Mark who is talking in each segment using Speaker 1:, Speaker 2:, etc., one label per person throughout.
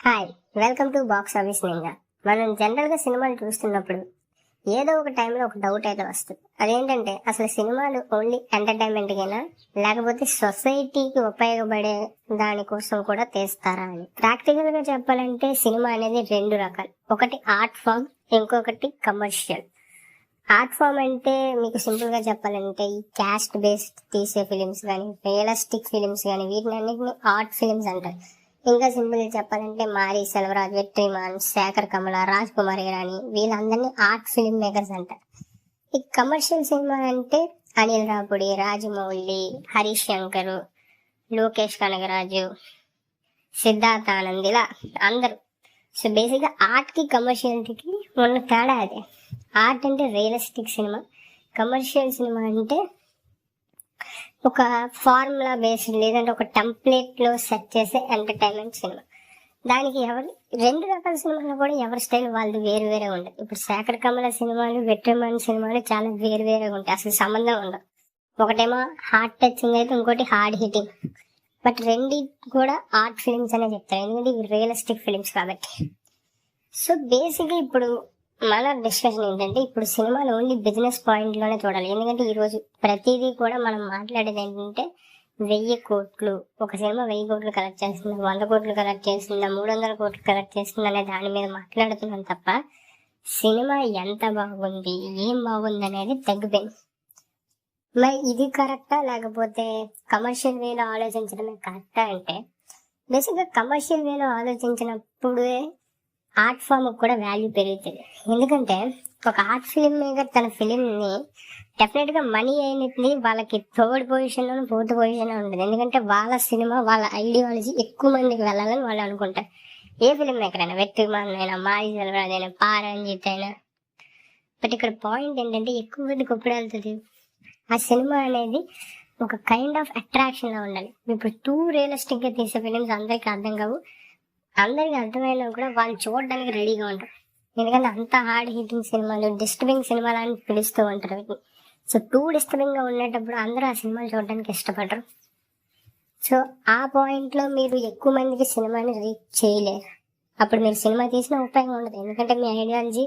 Speaker 1: Hi, welcome to box office ninja. మనం జనరల్గా సినిమాలు చూస్తున్నప్పుడు ఏదో ఒక టైంలో ఒక డౌట్ అయితే వస్తుంది. అదేంటంటే అసలు సినిమాలు ఓన్లీ ఎంటర్టైన్మెంట్కైనా లేకపోతే సొసైటీకి ఉపయోగపడే దానికోసం కూడా తీస్తారా అని. ప్రాక్టికల్గా చెప్పాలంటే సినిమా అనేది రెండు రకాలు. ఒకటి ఆర్ట్ ఫామ్, ఇంకొకటి కమర్షియల్. ఆర్ట్ ఫామ్ అంటే మీకు సింపుల్గా చెప్పాలంటే ఈ క్యాస్ట్ బేస్డ్ తీసే ఫిలిమ్స్ కానీ, రియలిస్టిక్ ఫిలిమ్స్ కానీ, వీటిని అన్నింటినీ ఆర్ట్ ఫిలిమ్స్ అంటారు. ఇంకా సింపుల్ చెప్పాలంటే మారీ సెల్వరాజ్, వెట్రిమాన్, శేఖర్ కమల, రాజ్ కుమార్ ఇరానీ వీళ్ళందరినీ ఆర్ట్ ఫిలిం మేకర్స్ అంటారు. ఈ కమర్షియల్ సినిమా అంటే అనిల్ రాపుడి, రాజమౌళి, హరీష్ శంకర్, లోకేష్ కనగరాజు, సిద్ధార్థ ఆనంద్, ఇలా అందరూ. సో బేసిక్గా ఆర్ట్ కి కమర్షియాలిటీకి ఉన్న తేడా అదే. ఆర్ట్ అంటే రియలిస్టిక్ సినిమా, కమర్షియల్ సినిమా అంటే ఒక ఫార్ములా బేస్డ్ లేదంటే ఒక టెంప్లెట్ లో సెట్ చేసే ఎంటర్టైన్మెంట్ సినిమా. దానికి రెండు రకాల సినిమాలు కూడా ఎవరి స్టైల్ వాళ్ళు వేరు వేరే ఉంటాయి. ఇప్పుడు శేఖర్ కమల సినిమాలు, వెట్రిమాన్ సినిమాలు చాలా వేరు వేరేగా ఉంటాయి, అసలు సంబంధం ఉండదు. ఒకటేమో హార్ట్ టచింగ్ అయితే, ఇంకోటి హార్డ్ హిట్టింగ్. బట్ రెండు కూడా ఆర్ట్ ఫిలిమ్స్ అనే చెప్తారు, ఎందుకంటే ఇవి రియలిస్టిక్ ఫిలిమ్స్ కాబట్టి. సో బేసిక్గా ఇప్పుడు మన డిస్కషన్ ఏంటంటే, ఇప్పుడు సినిమాలు ఓన్లీ బిజినెస్ పాయింట్ లోనే చూడాలి. ఎందుకంటే ఈ రోజు ప్రతిదీ కూడా మనం మాట్లాడేది ఏంటంటే 1000 కోట్లు, ఒక సినిమా 1000 కోట్లు కలెక్ట్ చేస్తుందా, 100 కోట్లు కలెక్ట్ చేస్తుందా, 300 కోట్లు కలెక్ట్ చేస్తుందా అనే దాని మీద మాట్లాడుతున్నాం తప్ప సినిమా ఎంత బాగుంది, ఏం బాగుంది అనేది తగ్గిపోయింది. మరి ఇది కరెక్టా లేకపోతే కమర్షియల్ వేలో ఆలోచించడమే కరెక్టా అంటే, బేసిక్గా కమర్షియల్ వేలో ఆలోచించినప్పుడే ఆర్ట్ ఫామ్ కూడా వాల్యూ పెరుగుతుంది. ఎందుకంటే ఒక ఆర్ట్ ఫిల్మ్ మేకర్ తన ఫిలిం ని డెఫినెట్ గా మనీ అయినది వాళ్ళకి థర్డ్ పొజిషన్ లో, ఫోర్త్ పొజిషన్ లో ఉంటుంది. ఎందుకంటే వాళ్ళ సినిమా, వాళ్ళ ఐడియాలజీ ఎక్కువ మందికి వెళ్ళాలని వాళ్ళు అనుకుంటారు. ఏ ఫిలిం మేకర్ అయినా, వెట్రిమాన్ అయినా, మారీ సెల్వరాజ్ అయినా, పారంజిత్ అయినా. బట్ ఇక్కడ పాయింట్ ఏంటంటే ఎక్కువ మందికి ఎప్పుడు వెళ్తుంది, ఆ సినిమా అనేది ఒక కైండ్ ఆఫ్ అట్రాక్షన్ లా ఉండాలి. ఇప్పుడు టూ రియలిస్టిక్ గా తీసే ఫిలిమ్స్ అందరికి అర్థం కావు. అందరికి అర్థమైనా కూడా వాళ్ళు చూడడానికి రెడీగా ఉంటారు, ఎందుకంటే అంత హార్డ్ హిట్టింగ్ సినిమాలు, డిస్టర్బింగ్ సినిమాలు అని పిలుస్తూ ఉంటారు వీటిని. సో టూ డిస్టర్బింగ్ గా ఉండేటప్పుడు అందరూ ఆ సినిమాలు చూడడానికి ఇష్టపడరు. సో ఆ పాయింట్ లో మీరు ఎక్కువ మందికి సినిమాని రీచ్ చేయలేరు. అప్పుడు మీరు సినిమా తీసిన ఉపయోగం ఉండదు, ఎందుకంటే మీ ఐడియాలజీ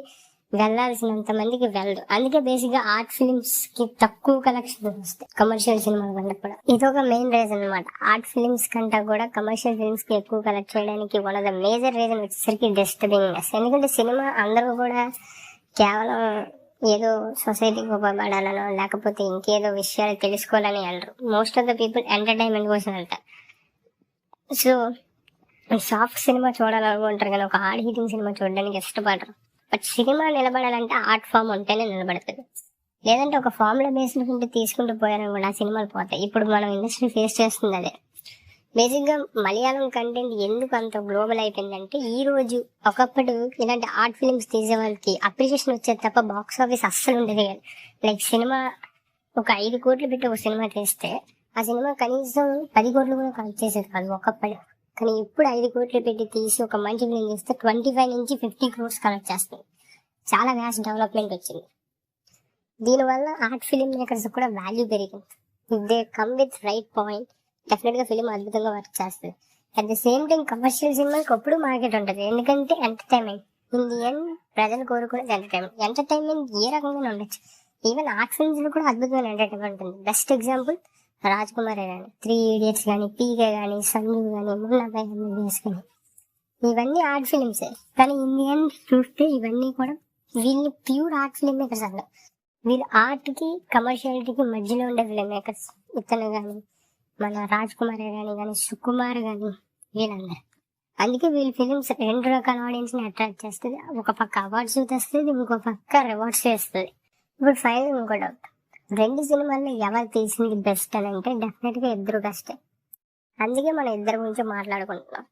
Speaker 1: వెళ్ళాల్సినంత మందికి వెళ్ళదు. అందుకే బేసిక్ గా ఆర్ట్ ఫిలిమ్స్ కి తక్కువ కలెక్షన్ వస్తాయి కమర్షియల్ సినిమాల వల్ల కూడా. ఇది ఒక మెయిన్ రీజన్ అనమాట. ఆర్ట్ ఫిలిమ్స్ కంటే కూడా కమర్షియల్ ఫిలిమ్స్ కి ఎక్కువ కలెక్ట్ చేయడానికి one of the major reason వచ్చేసరికి డిస్టర్బింగ్నెస్. ఎందుకంటే సినిమా అందరూ కూడా కేవలం ఏదో సొసైటీకి ఉపయోగపడాలనో లేకపోతే ఇంకేదో విషయాలు తెలుసుకోవాలని వెళ్ళరు. Most of the people entertainment కోసం వెళ్తారు. సో సాఫ్ట్ సినిమా చూడాలనుకుంటారు కానీ ఒక హార్డ్ హిట్టింగ్ సినిమా చూడడానికి ఇష్టపడరు. బట్ సినిమా నిలబడాలంటే ఆర్ట్ ఫామ్ ఉంటేనే నిలబడుతుంది. లేదంటే ఒక ఫార్ములా బేస్డ్ ఉంటే తీసుకుంటూ పోయారనుకోండి, ఆ సినిమాలు పోతాయి. ఇప్పుడు మనం ఇండస్ట్రీ ఫేస్ చేస్తుంది అదే. బేసిక్గా మలయాళం కంటెంట్ ఎందుకు అంత గ్లోబల్ అయిపోయిందంటే, ఈ రోజు ఒకప్పుడు ఇలాంటి ఆర్ట్ ఫిలిమ్స్ తీసే వాళ్ళకి అప్రిషియేషన్ వచ్చేది తప్ప బాక్స్ ఆఫీస్ అస్సలు ఉండేది కాదు. లైక్ సినిమా ఒక 5 కోట్లు పెట్టి ఒక సినిమా తీస్తే ఆ సినిమా కనీసం 10 కోట్లు కూడా కలెక్ట్ చేసేది కాదు ఒకప్పుడు. కానీ ఇప్పుడు 5 కోట్లు పెట్టి తీసి ఒక మంచి ఫిలిం చేస్తే 25 నుంచి 50 crores కలెక్ట్ చేస్తుంది. చాలా వ్యాస్ట్ డెవలప్మెంట్ వచ్చింది. దీనివల్ల ఆర్ట్ ఫిలిం మేకర్స్ కూడా వాల్యూ పెరిగింది. They come with right point, definite గా ఫిలిం అద్భుతంగా వర్క్ చేస్తుంది. At the same time commercial సినిమాకి అప్పుడు మార్కెట్ ఉంటుంది, ఎందుకంటే ఎంటర్టైన్మెంట్. ఇన్ ది ఎండ్ ప్రజలు కోరుకునేది ఎంటర్టైన్మెంట్. ఎంటర్టైన్మెంట్ ఏ రకంగా ఉండొచ్చు, ఈవెన్ ఆర్ట్ ఫిల్మ్స్ లో కూడా అద్భుతమైన ఎంటర్టైన్మెంట్ ఉంటుంది. బెస్ట్ ఎగ్జాంపుల్ రాజ్ కుమార్ కానీ, 3 Idiots కానీ, పీకే కానీ, సంజు కానీ, మున్నాబాయ్ ఎంబీబీఎస్ కానీ, ఇవన్నీ ఆర్ట్ ఫిలిమ్సే. కానీ ఇన్ ది ఎండ్ చూస్తే ఇవన్నీ కూడా వీళ్ళు ప్యూర్ ఆర్ట్ ఫిలిం మేకర్స్ అన్నారు. వీళ్ళు ఆర్ట్ కి కమర్షియాలిటీకి మధ్యలో ఉండే ఫిలిం మేకర్స్. ఇతను కానీ, మన రాజ్ కుమార్ కానీ, సుకుమార్ కానీ, వీళ్ళందరూ. అందుకే వీళ్ళ ఫిలిమ్స్ రెండు రకాల ఆడియన్స్ ని అట్రాక్ట్ చేస్తుంది. ఒక పక్క అవార్డ్స్ తెస్తుంది, ఇంకో పక్క రివార్డ్స్ చేస్తుంది. ఇప్పుడు ఫైనల్ ఇంకో డౌట్, రెండు సినిమాల్లో ఎవరు తీసింది బెస్ట్ అని అంటే డెఫినెట్ గా ఇద్దరు బెస్టే. అందుకే మనం ఇద్దరి గురించి మాట్లాడుకుంటున్నాం,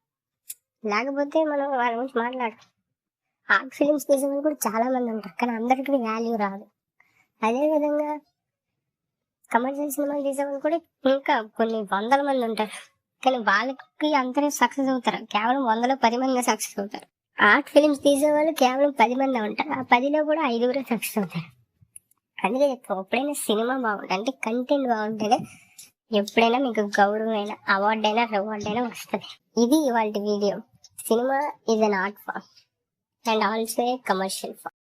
Speaker 1: లేకపోతే మనం వాళ్ళ గురించి మాట్లాడు. ఆర్ట్ ఫిలిమ్స్ తీసే వాళ్ళు కూడా చాలా మంది ఉంటారు, కానీ అందరికీ వాల్యూ రాదు. అదేవిధంగా కమర్షియల్ సినిమాలు తీసే వాళ్ళు కూడా ఇంకా కొన్ని 100 మంది ఉంటారు, కానీ వాళ్ళకి అందరూ సక్సెస్ అవుతారు. కేవలం 100లో 10 మంది సక్సెస్ అవుతారు. ఆర్ట్ ఫిలిమ్స్ తీసే వాళ్ళు కేవలం 10 మంది ఉంటారు, ఆ 10లో కూడా 5 సక్సెస్ అవుతారు. అందుకే చెప్తాం, ఎప్పుడైనా సినిమా బాగుంటుంది అంటే కంటెంట్ బాగుంటేనే ఎప్పుడైనా మీకు గౌరవమైన అవార్డు అయినా రివార్డ్ అయినా వస్తుంది. ఇది ఇవాళ video. Cinema is an art form and also a commercial form.